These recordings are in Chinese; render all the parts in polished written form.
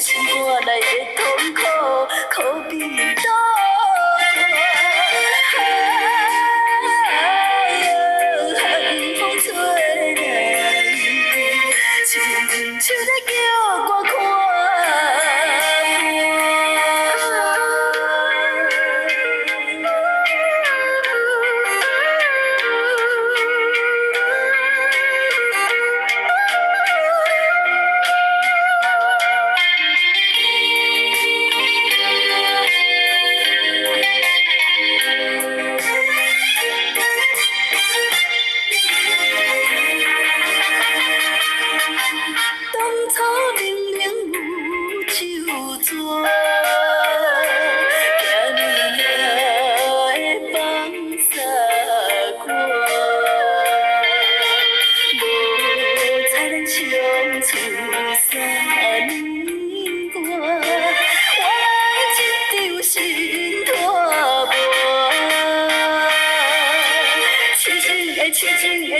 心肝内的痛苦，可比渡寒风吹来，亲像在叫我看。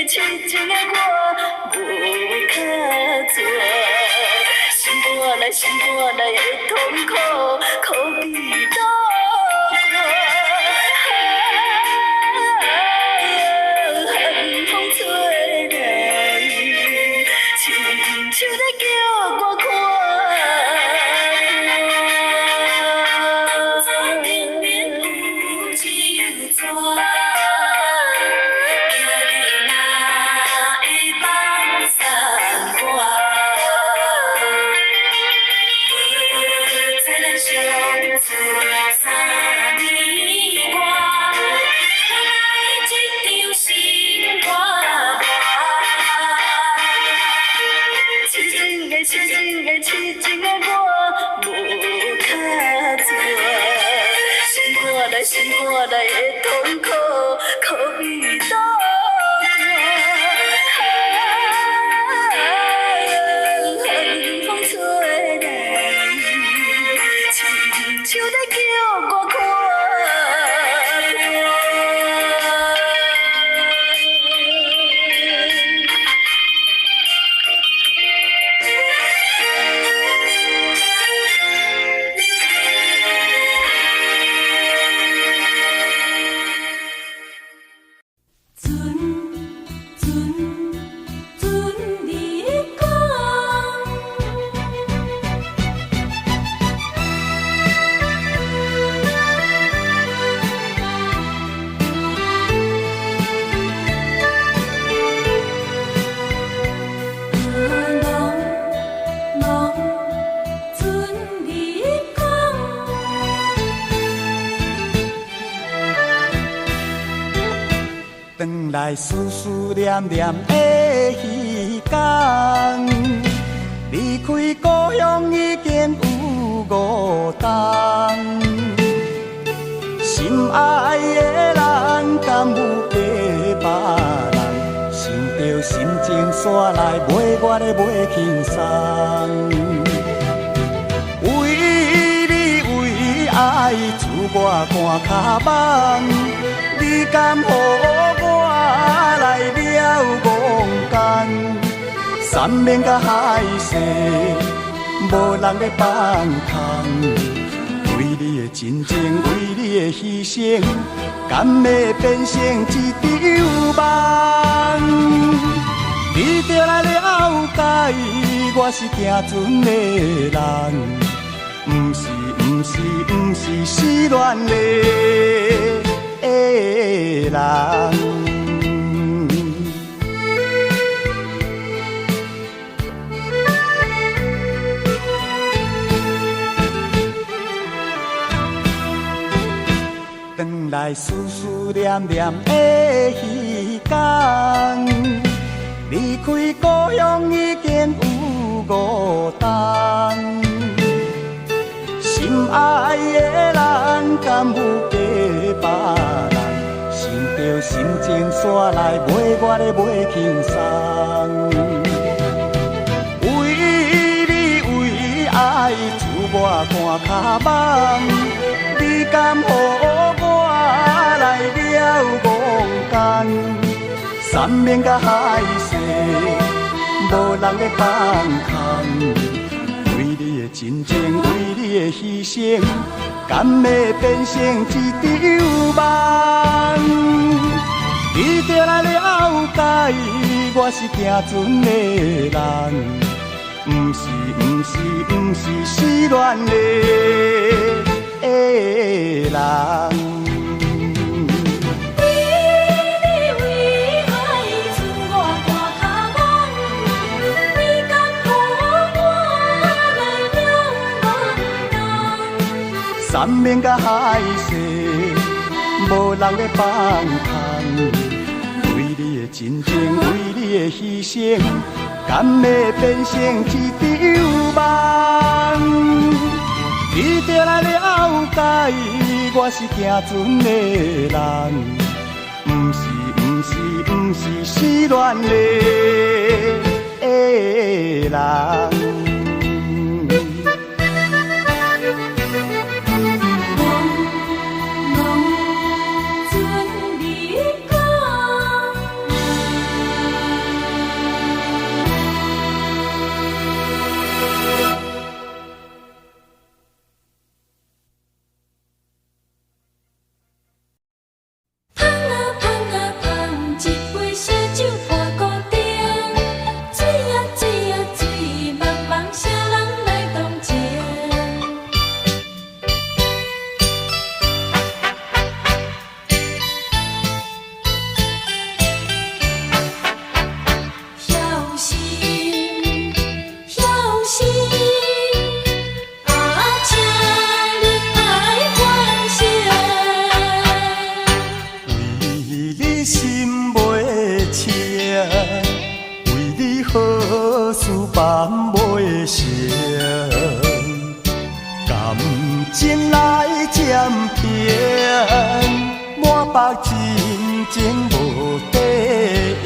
痴情的我无卡做，心肝内的痛苦，可比渡寒风吹来，亲像在叫我看。明明有情纸。痴情的我无卡做，心肝内的痛苦，可比渡寒风吹来，亲像在叫我看。转来思思念念的彼天，离开故乡已经有5冬。心爱的人，敢有假别人？想着心情煞来，袂我的袂轻松。为你为爱，自我看脚网。你敢予我来了梦间？山盟甲海誓，无人要放空。为你的真情，为你的牺牲，甘会变成一场梦？你就来了解，我是行船的人，不是失恋的人。转来思思念念的彼天，离开故乡已经有5冬。心爱的人，敢有假别人？想着心情煞来，袂我的袂轻松。为你为爱，自我看脚网。你敢予我来了梦间？山盟甲海誓，无人要放空。为你的真情。牺牲，敢会变成一场梦？你着来了解，我是行船的人，不是失恋的人。山盟甲海誓，无人要放空。为你的真情，为你的牺牲，敢会变成一场梦？你着来了解，我是行船的人，不是失恋的人。情来渐平，满腹真情无底言。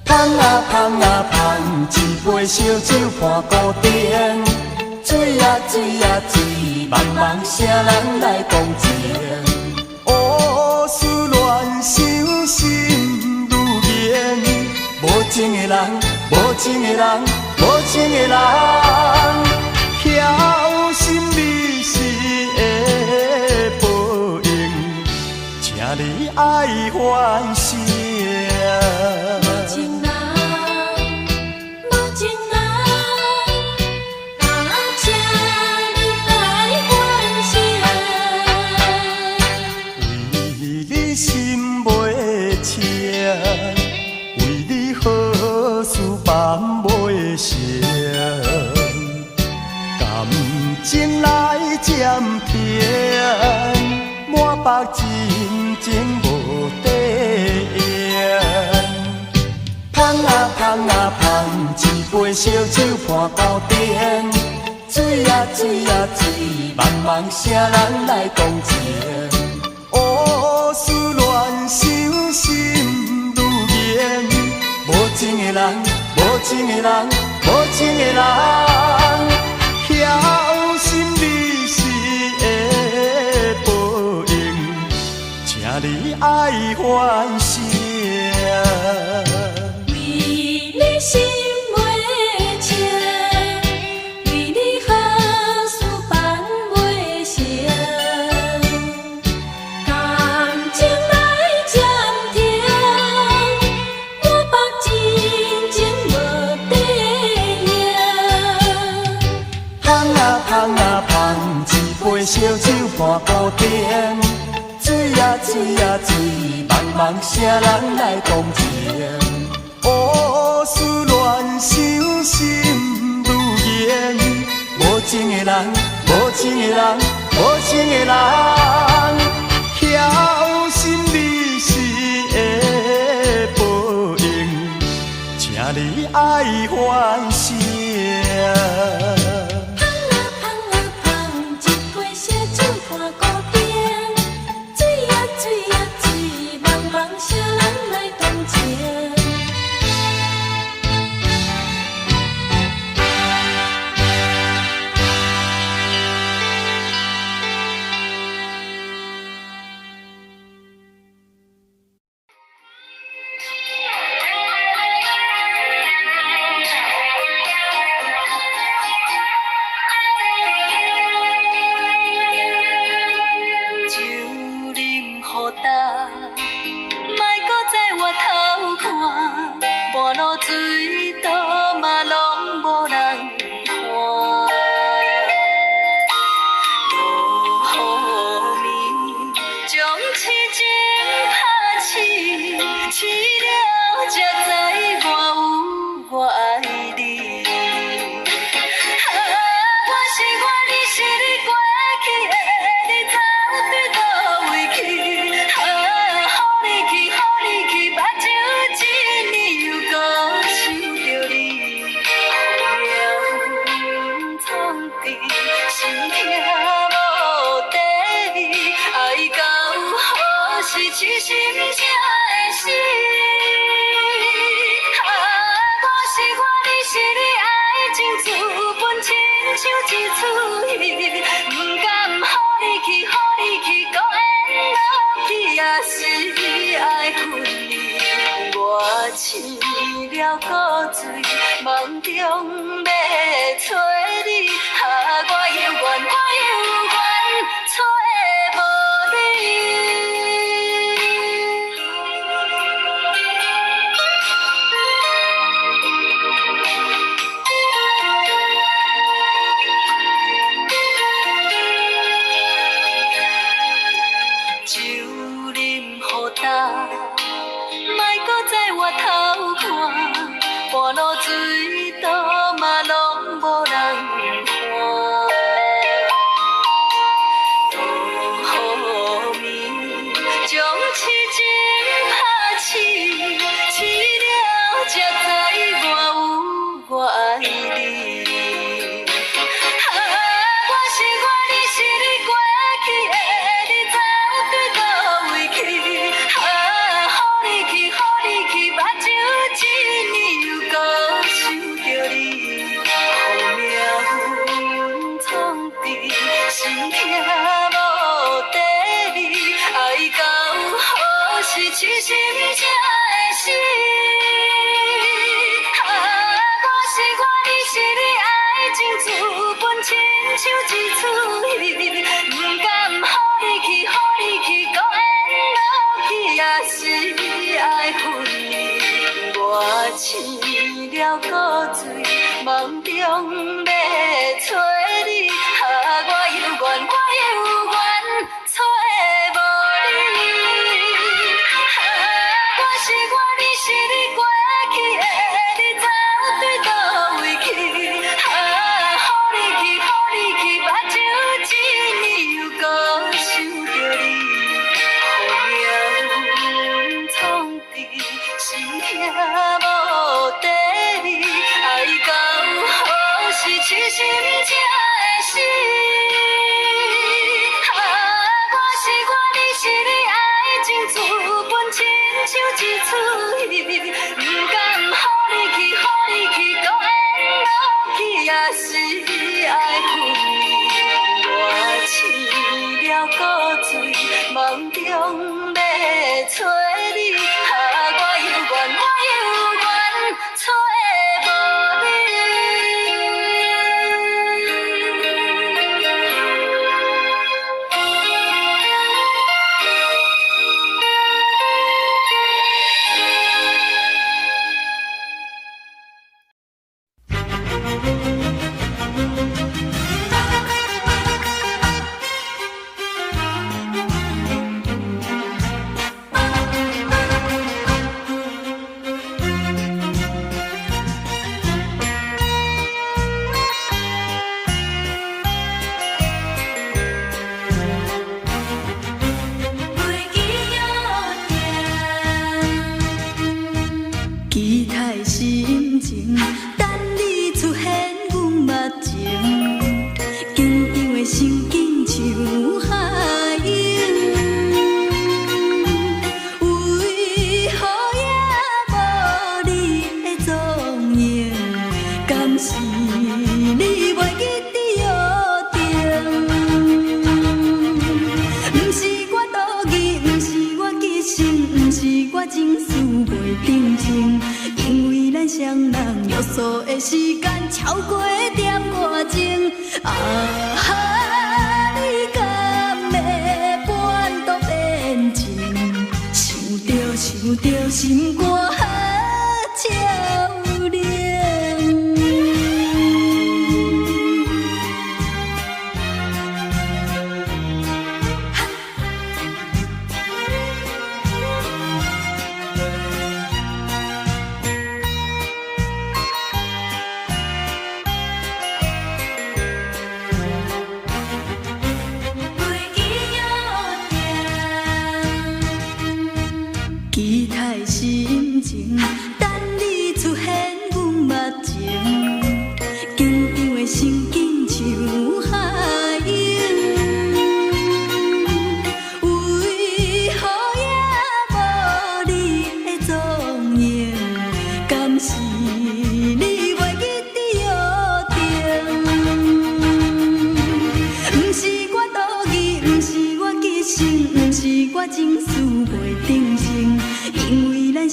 捧啊捧啊捧，一杯烧酒伴孤单。水啊水啊水，茫茫啥人来同情？乌思乱想心如烟，无情的人，无情的人，无情的人。晓心你是会报应，请你爱反省。无情人，无情人，请你爱反省。为你心袂清，为你好事办袂成。情来渐平，满腹真情无底言。捧啊捧啊捧，一杯烧酒伴孤单。水啊水啊水，茫茫啥人来同情？乌思乱想心如烟，无情的人，无情的人，无情的人。晓心你是会报应，请你爱反省。为你心袂清，为你好事办袂成，感情来渐停，满腹真情无底言。捧啊捧，一杯烧酒伴孤单。水啊水啊水，茫茫啥人来同情？乌思乱想心如烟，无情的人，无情的人，无情的人。晓心你是会报应，请你爱反省。一出戏，不敢予你去，予你去，搁缘落去，也是爱分离。我试了古锥，梦中要找你，我犹原，我犹原找无你。酒啉好干，莫搁再回头看，半路水倒嘛拢无人看。落雨暝，将痴情拍醒，醒了才知我有我爱你。我是我，你是你，过去的你走对倒位去？予你去，予你去，目睭一年又搁想着你，雨命运创治，心痛无底理，爱到何时痴心才会死？我是我，你是你，爱情资本亲像一出戏，不敢予你去，予你去，搁缘落去，也是爱分离。我试了古锥，梦中要找你，我犹原，我犹原找无你。我是我，你是你，过去的你走对倒位去？予你去，予你去，目睭一年又搁想着你，雨命运创治，心痛无底理，爱到何时痴心才会死？我是我，你是你，爱情资本亲像一出戏，不敢予你去，予你去，搁缘落去，也是爱分离。我试了古锥，梦中要找你，我犹原，我犹原找无你。期待心情，等你出现阮目前，紧张的心紧像海涌，为何也无你的踪影？敢是你袂记伫约定？不是我多疑，不是我记性，不是我情绪袂定情。因为咱双人约束的时间超过点外钟，你敢会半途变情？想着心肝照亮。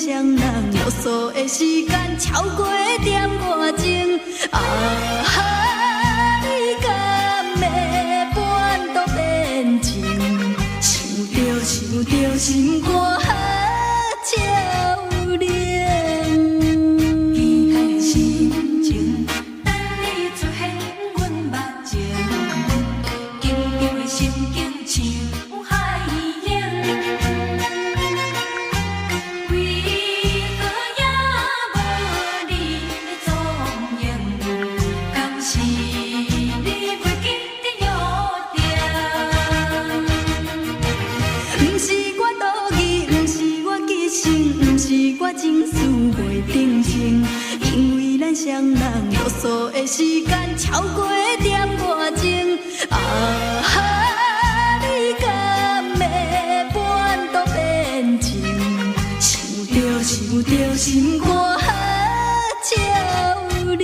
双人啰嗦的时间超过点外钟，啊哈，你敢要半途变情？想着心肝照亮。期待的心情，等你出现阮目前，紧张的心境像海涌。为何也无你的踪影？敢是你袂记得约定？不是我多疑，不是我急性，不是我情绪袂定性，因为咱双人啰嗦的时间超过点外钟，啊哈，你敢要半途变情？想着心肝照亮。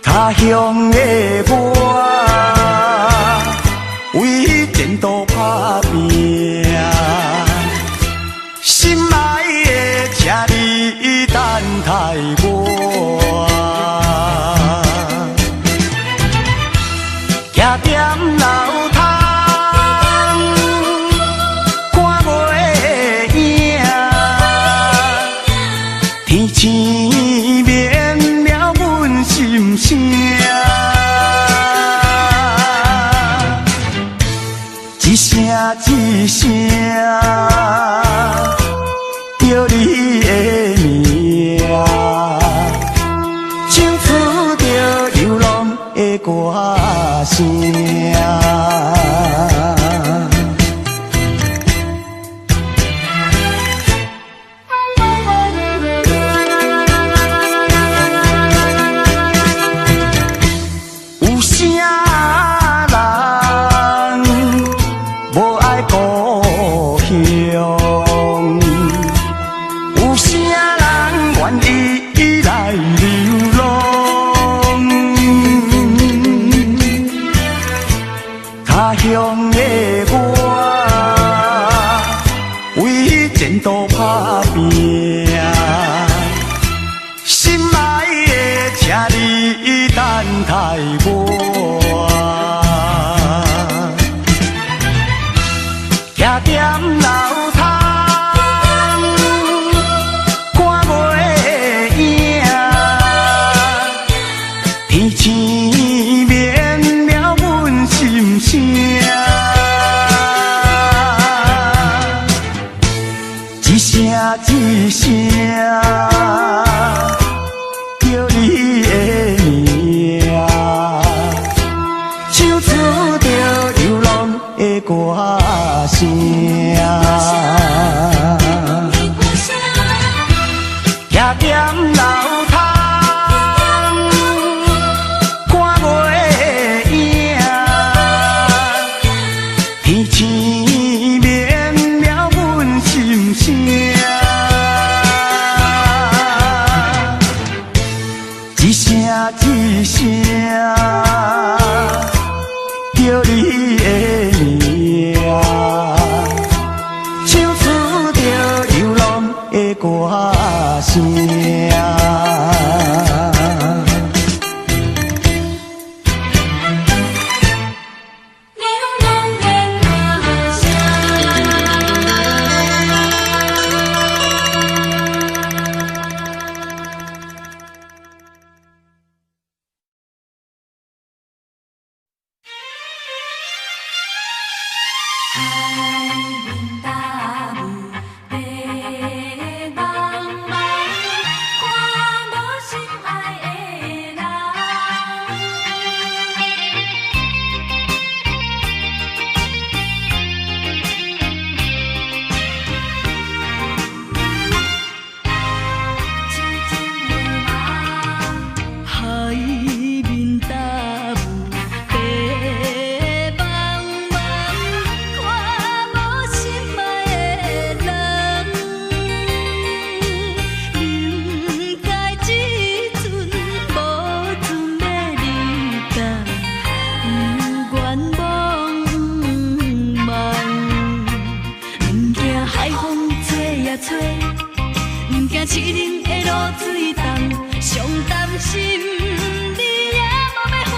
他乡的我，为前途打拼，心爱的，请你等待我，行点老窗，看袂影，天星绵了阮心声。一声一声，叫你的名，唱出着流浪的歌声。有啥故乡，有啥人愿意来流浪？他乡的我，为前途打拼，心爱的，请你等待我。行点老窗，看袂影，天星绵了阮心声。一声一声，叫你的名，唱出着流浪的歌声。行点老窗，看袂影，天星绵了阮心声。一声一声，叫你的名，唱出着流浪的歌声。也找，毋惊痴人的露水重，上担心你也无要回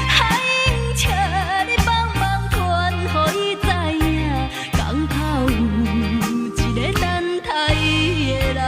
海英请你帮忙传，予伊知影，港口有一个等待伊的人。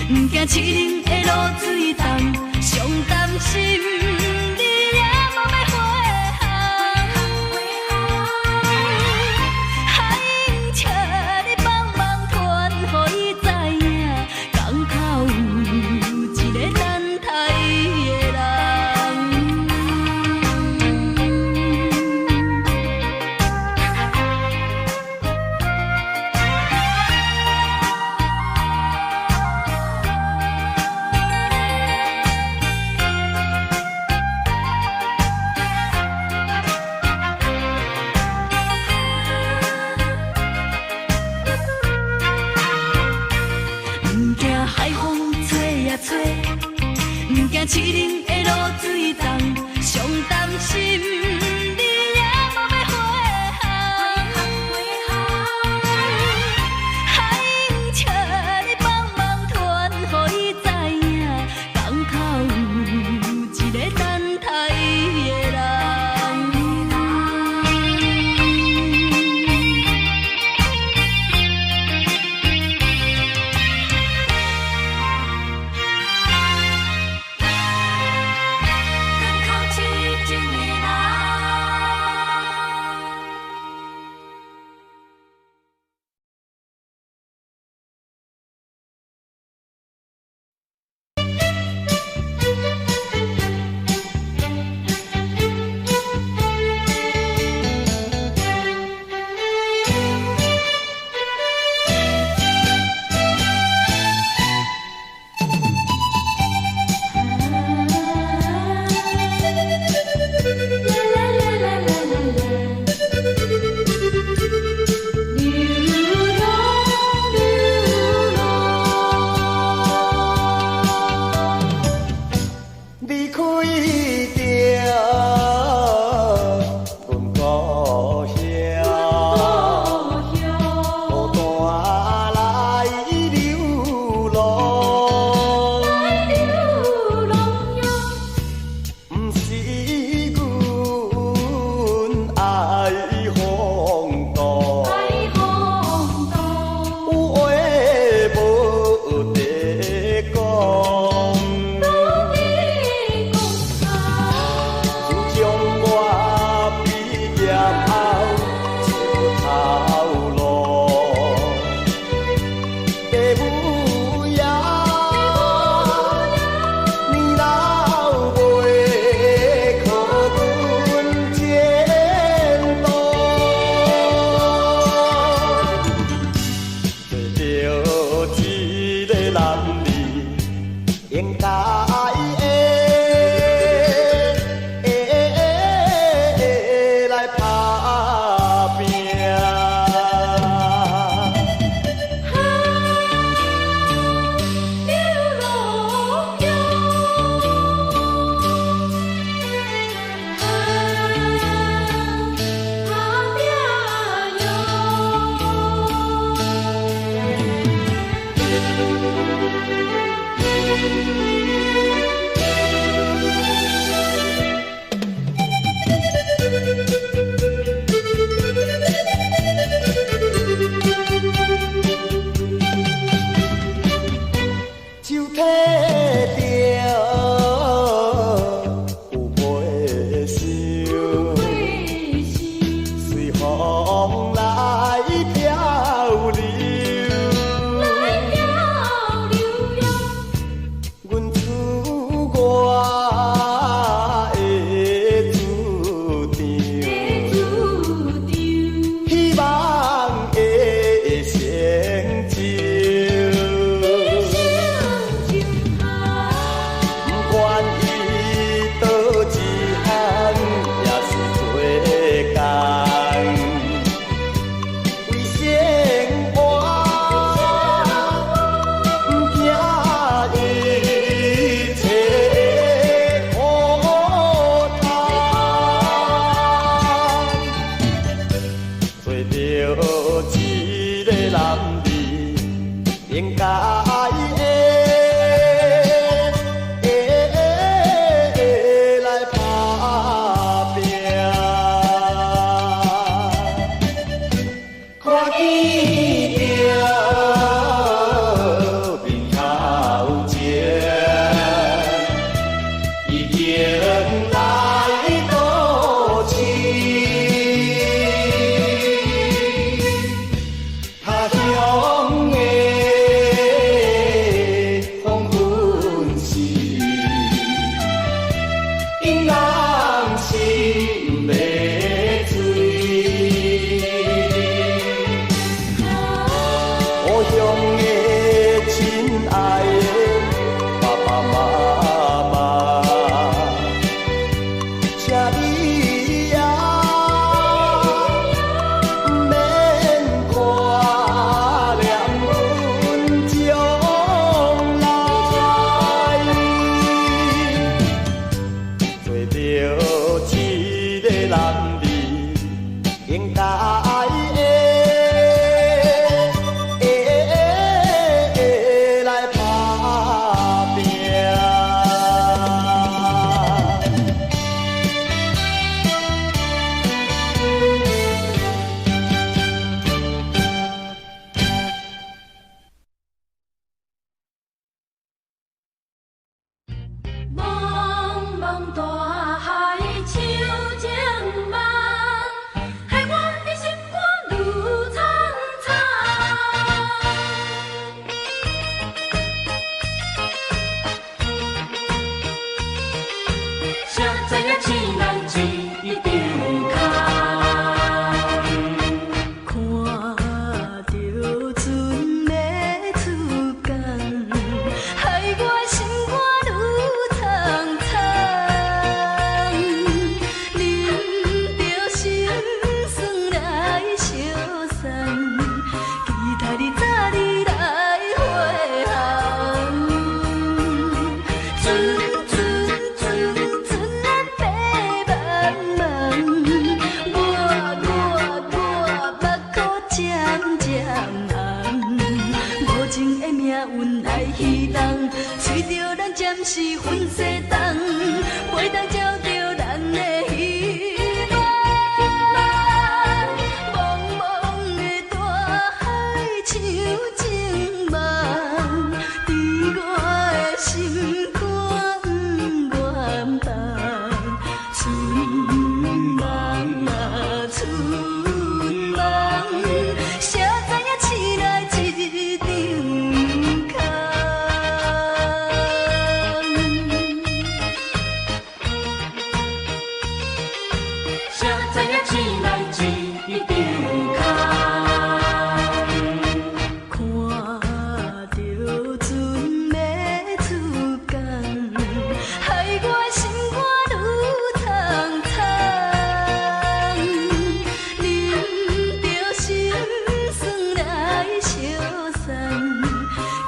毋惊痴人的露水重，上担心你也无要回海英请你帮忙传，予伊知影，港口有一个等待伊的人。毋惊痴人的露水重，上担心你也无要回海英请你帮忙传，予伊知影，港口有一个等待伊的人。来打拼，看见着面头前，已经来倒市。他乡的黄昏时，因人心要醉。故乡的亲爱的爸爸妈妈，请你也免挂念阮将来，做着一个男儿应该来打拼。茫茫大海，手情梦，害我的心肝愈苍苍。谁知影痴人一张空？看着船要出港，害我心肝愈苍苍。啉着心酸来相送，期待你早日来回航。船咱白茫茫，我目眶渐渐红，无情的命运来戏弄，随着咱暂时分西东，袂当照着咱的希望。茫茫的大海像情梦，伫我的心肝愿放。春梦啊春梦，谁知影醒来一场空？谁知影醒来一场空？看着船要出港，害我心肝愈苍苍。啉着心酸来相送，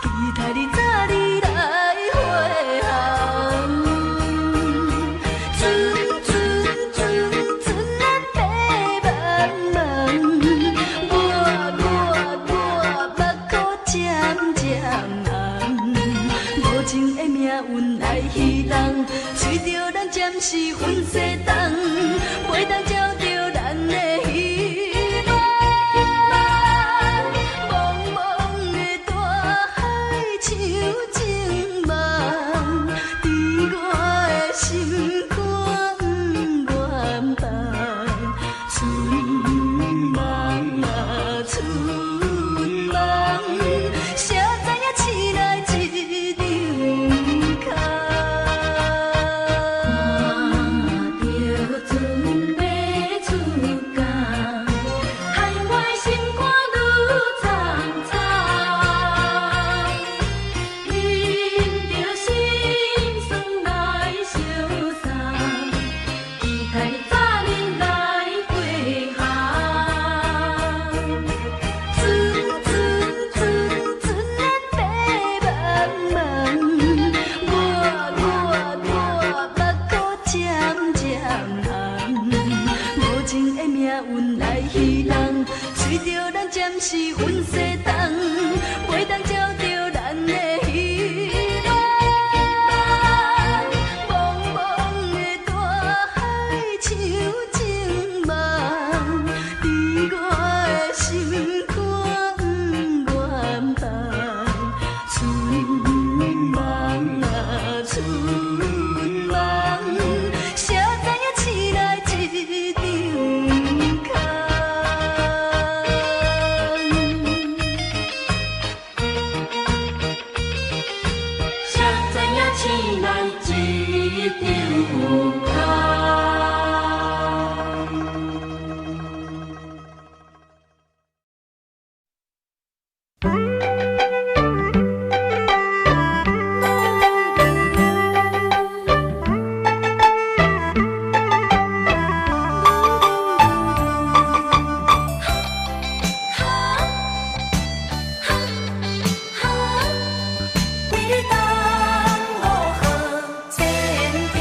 期待你早日来回航。船咱白茫茫，我目眶渐渐红，无情的命运来戏弄，随着咱暂时分西东，袂当照着咱的希望。茫茫的大海像情梦，伫我的心肝愿放。春梦啊春梦，谁知影醒来一场空？看着船生咱一张空。你当我好千条。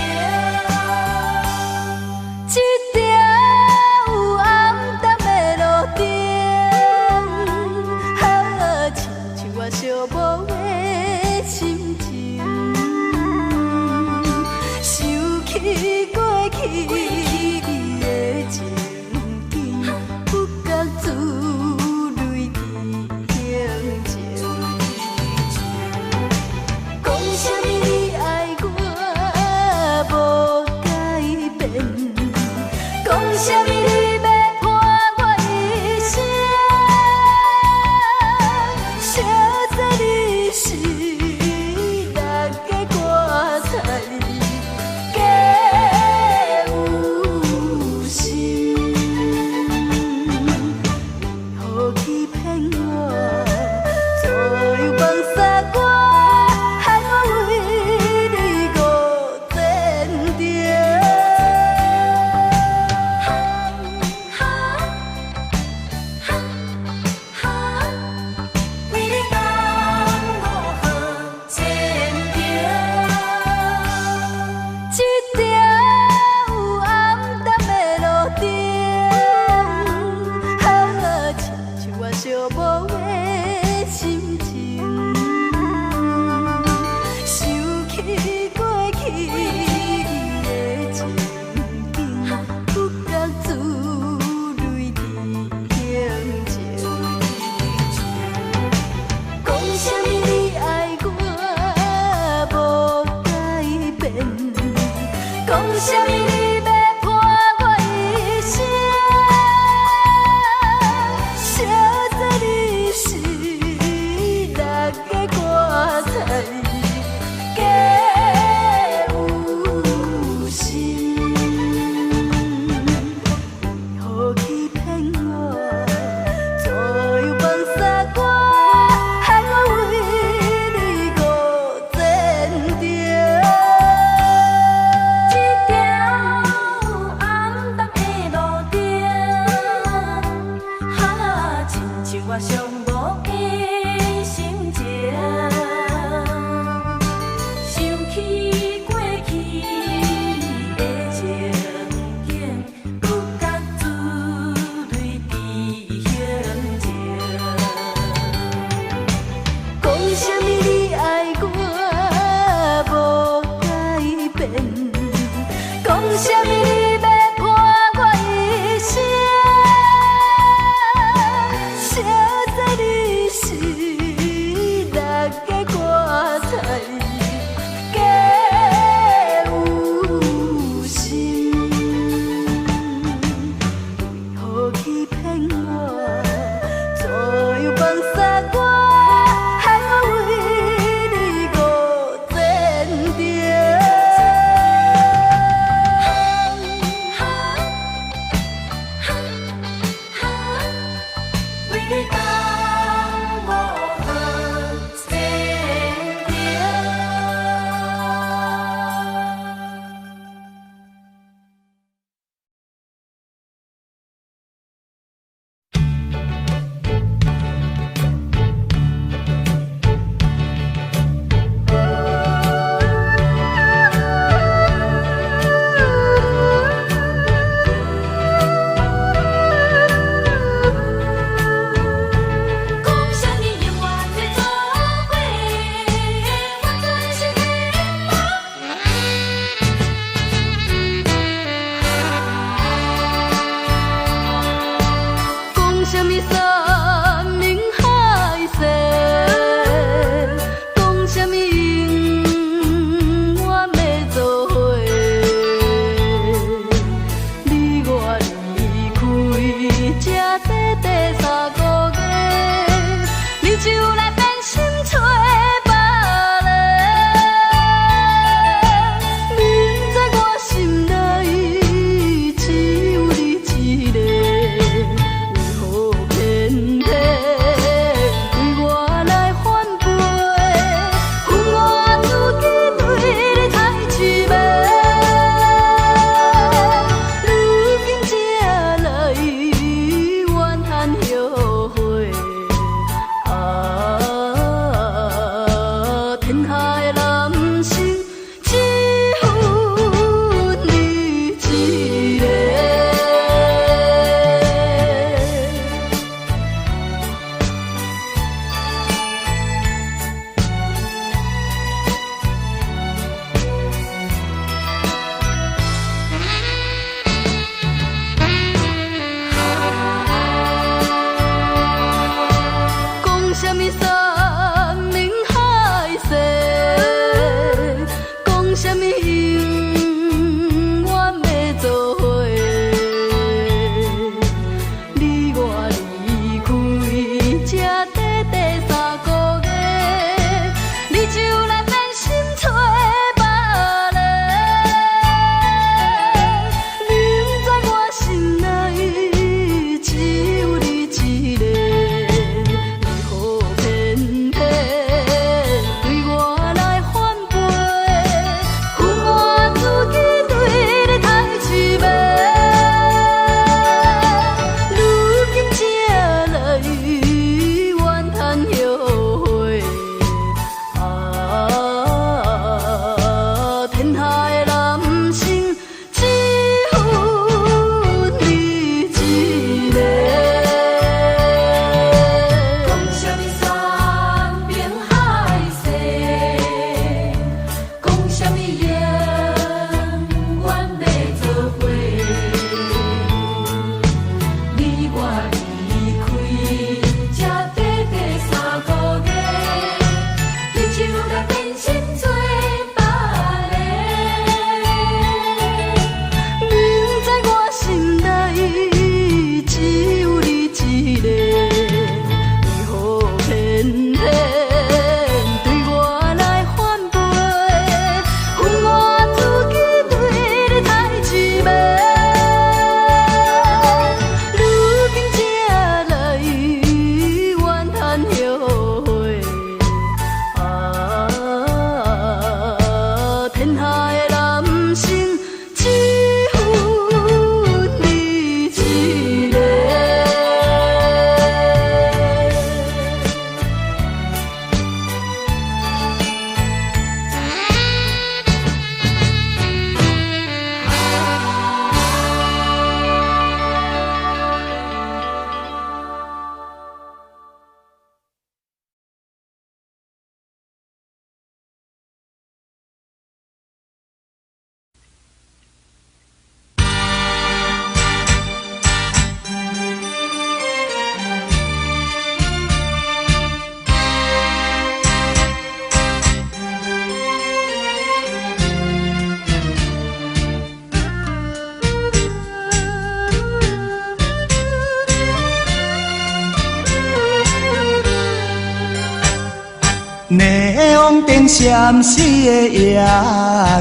顶闪烁的夜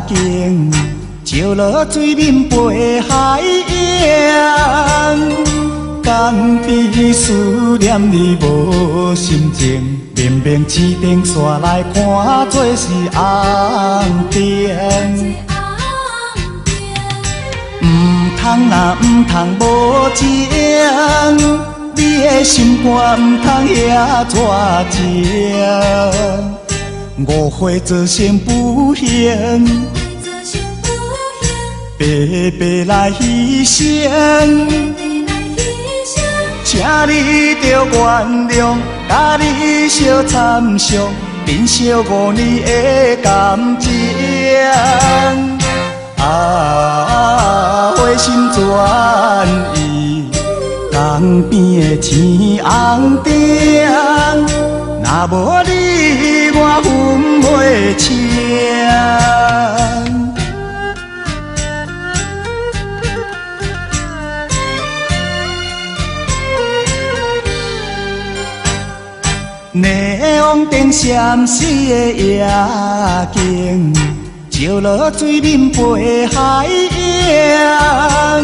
景，照落水面陪海洋。江边思念你无心情，明明市顶煞来看做是红灯。通若毋通无情，你的心肝毋通遐绝情。误会造成不幸，白白来牺牲。请你着原谅，甲你相参详，珍惜5年的感情。花心转意，江边的青红灯，若无你我分袂清。霓虹灯闪烁的夜景，照落水面陪海洋。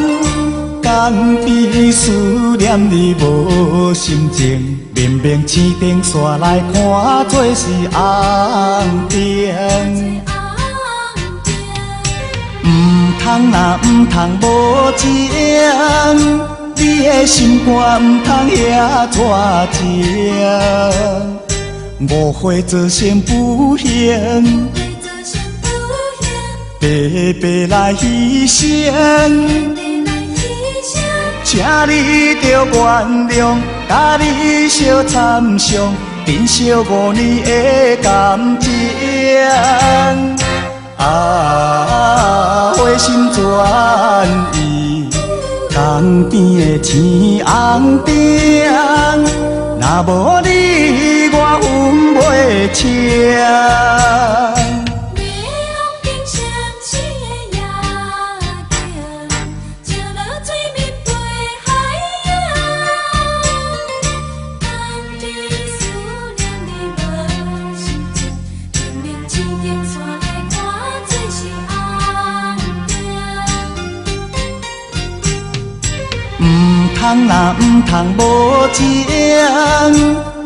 江边思念你无心情，明明市顶煞来看做是红灯。通若毋通无情，你的心肝毋通遐绝情。误会造成不幸，白白来牺牲。请你着原谅，甲你相参详，珍惜5年的感情。花心转意，江边的青红灯，若无你我分袂清。通若毋通无情，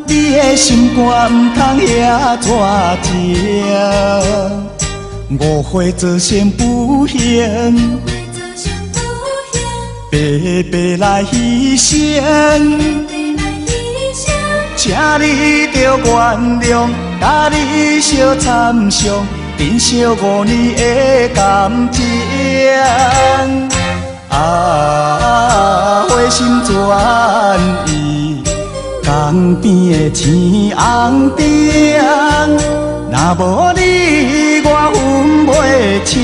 你的心肝毋通遐绝情。误会造成不幸，白白来牺牲。请你着原谅，甲你相参详，珍惜5年的感情。花心转意，江边的青红灯，若无你我分袂清。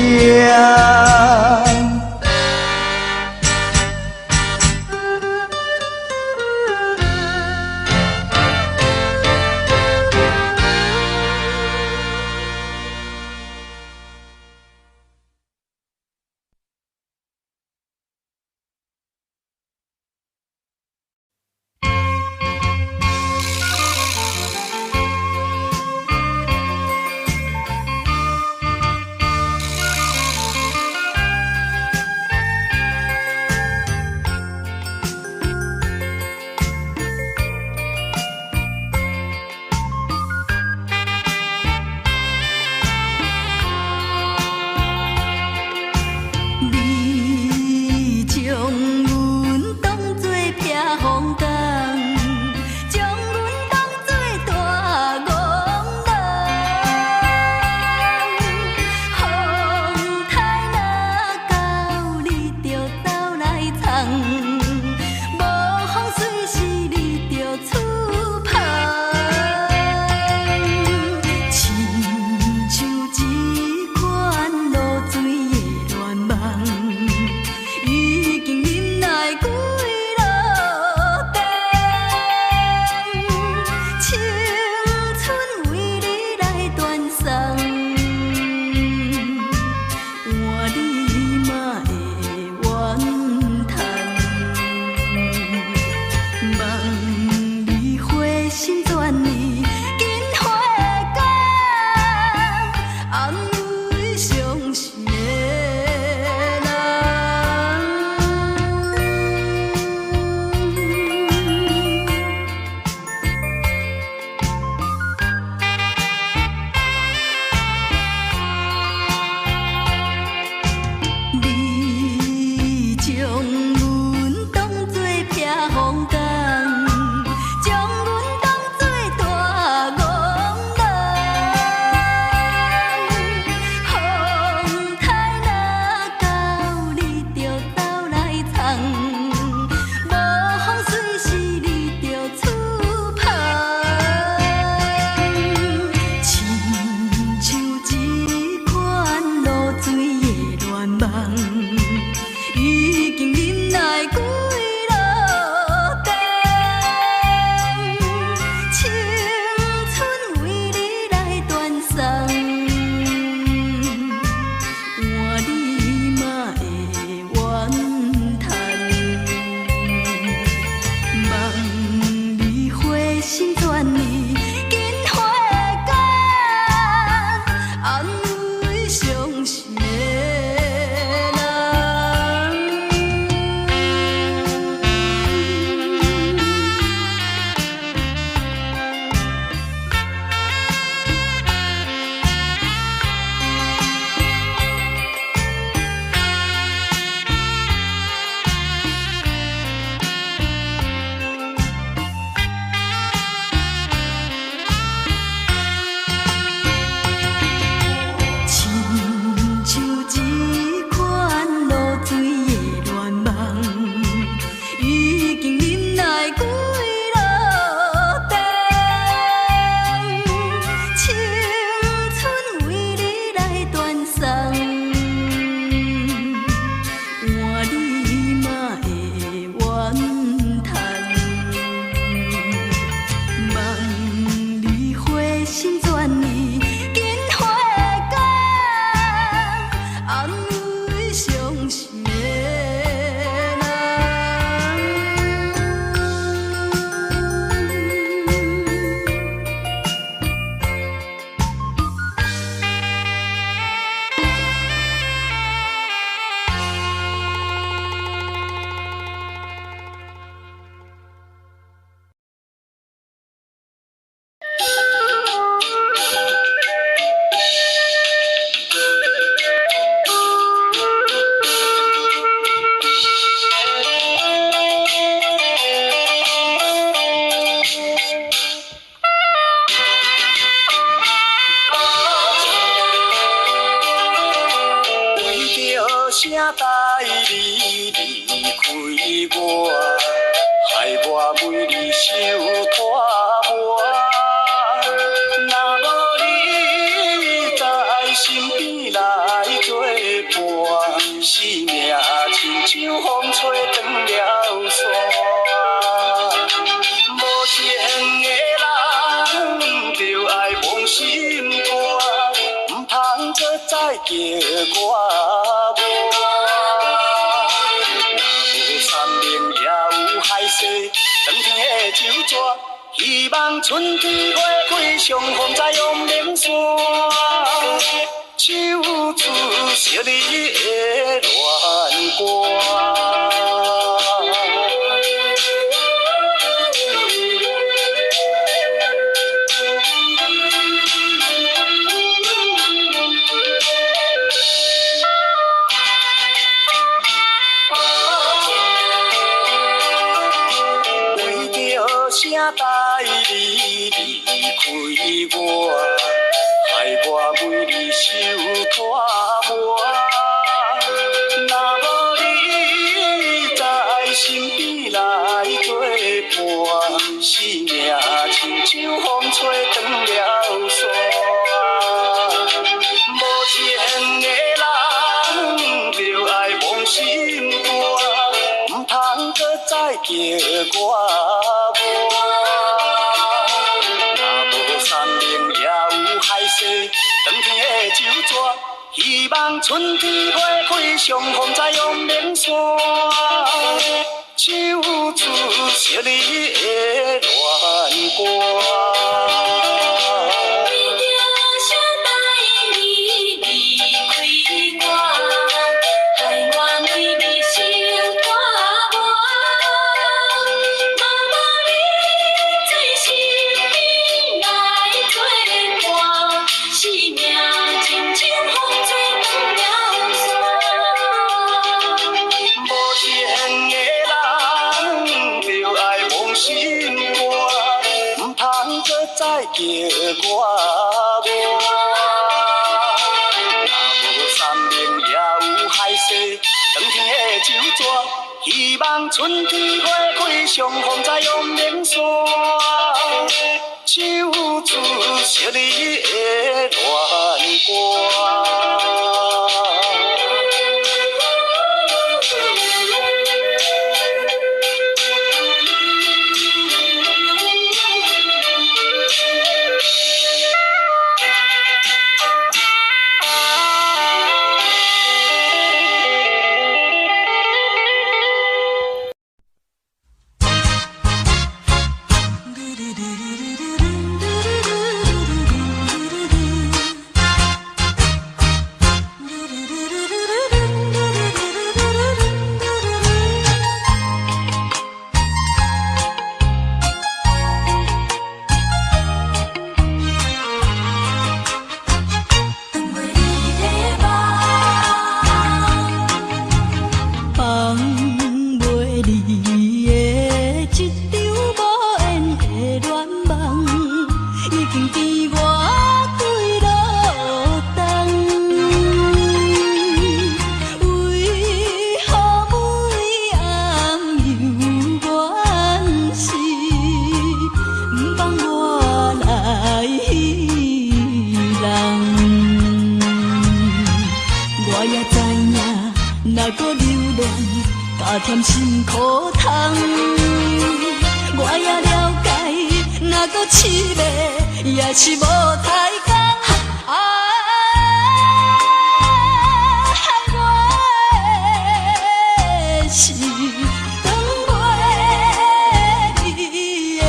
啥代志离开我，害我为你受拖磨。若无你在身边来作伴，生命亲像风吹断了线。无情的人就爱忘心肝，唔通搁再叫我无。若无山明也有海誓，当天的酒桌，希望春天花开，相逢在阳明山。唱出惜你的恋歌。啥代志离开我，害我为你受拖磨。若无你在身边来作伴，生命亲像风吹断了线。无情的人就爱忘心肝，唔通搁再叫我无。当天的酒桌，希望春天花开，相逢在阳明山。唱出惜你的恋歌。叫我无，若无山明也有海誓，当天的酒桌，希望春天花开，相逢在阳明山。唱出惜你的恋歌。甜心苦痛，我也了解，若搁凄迷，也是无太工。害我的是长袂离的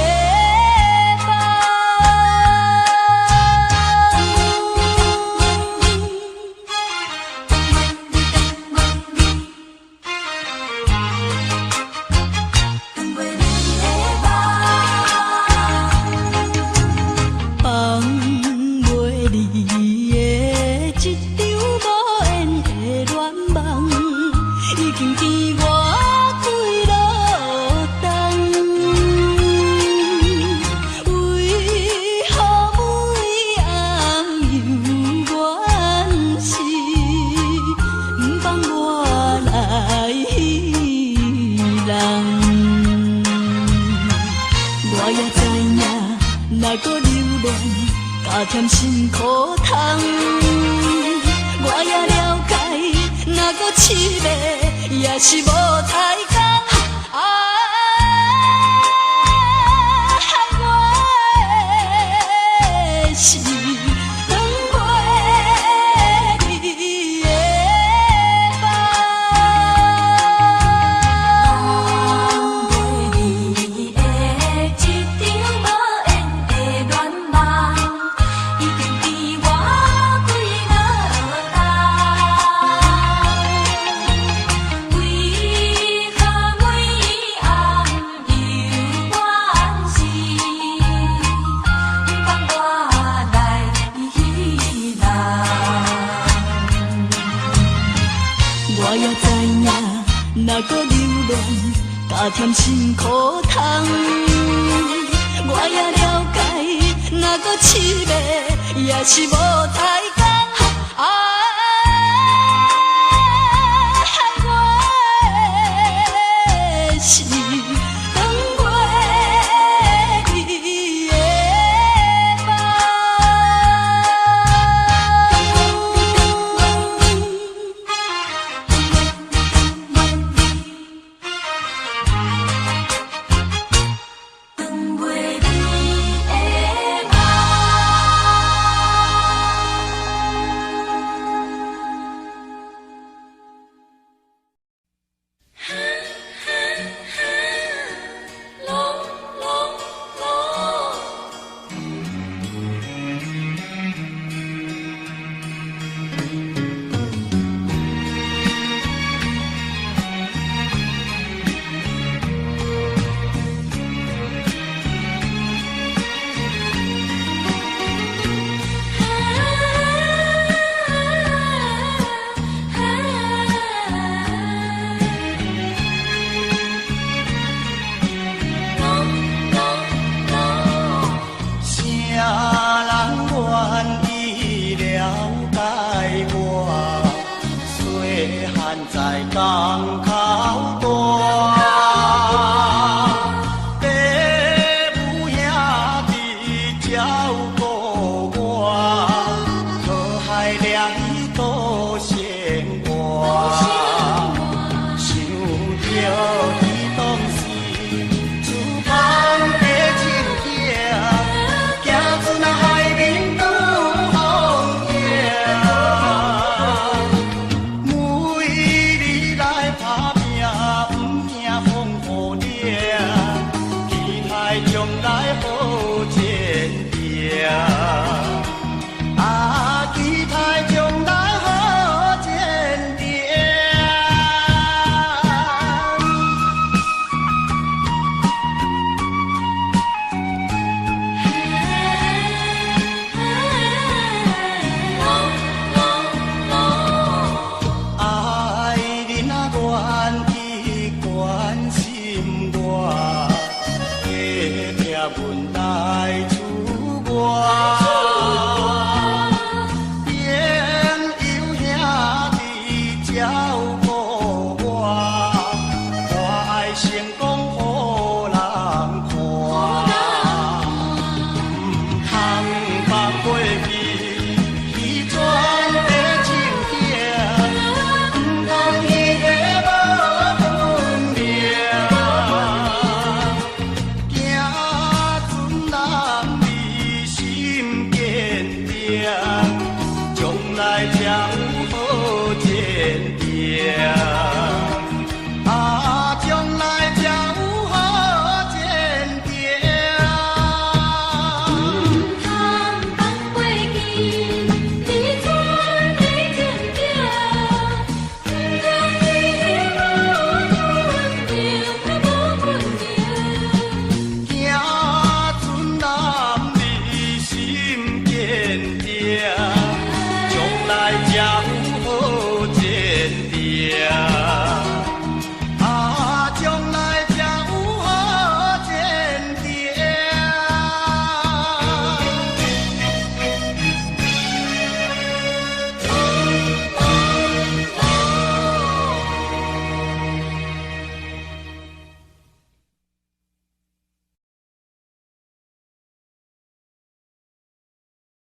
梦。恋，加添辛苦痛。我也了解，若搁试袂，也是无太工。害我的是长袂离的梦，长袂离的一场无缘的恋梦，已经甜我几落冬。为何每暗犹怨是，不放我来去人？我也知影，若搁留恋，加添辛苦痛。我也了解，若搁试袂，也是无太工。害我的是长袂离的长袂离的梦。在港口大，爸母兄弟照顾我，靠海掠伊多生活。想着伊当时自芳的情景，行出那海面拄风影。每日来打拼，不惊风雨掠，期待将来好前程。啊，期待将来好前程。爱人啊，愿意关心我，体贴阮来厝外。朋友兄弟照顾我，我爱成功予人看。通放过去迄阵的情景，不通伊个无分明。行船人你心坚定，将来才有好前程。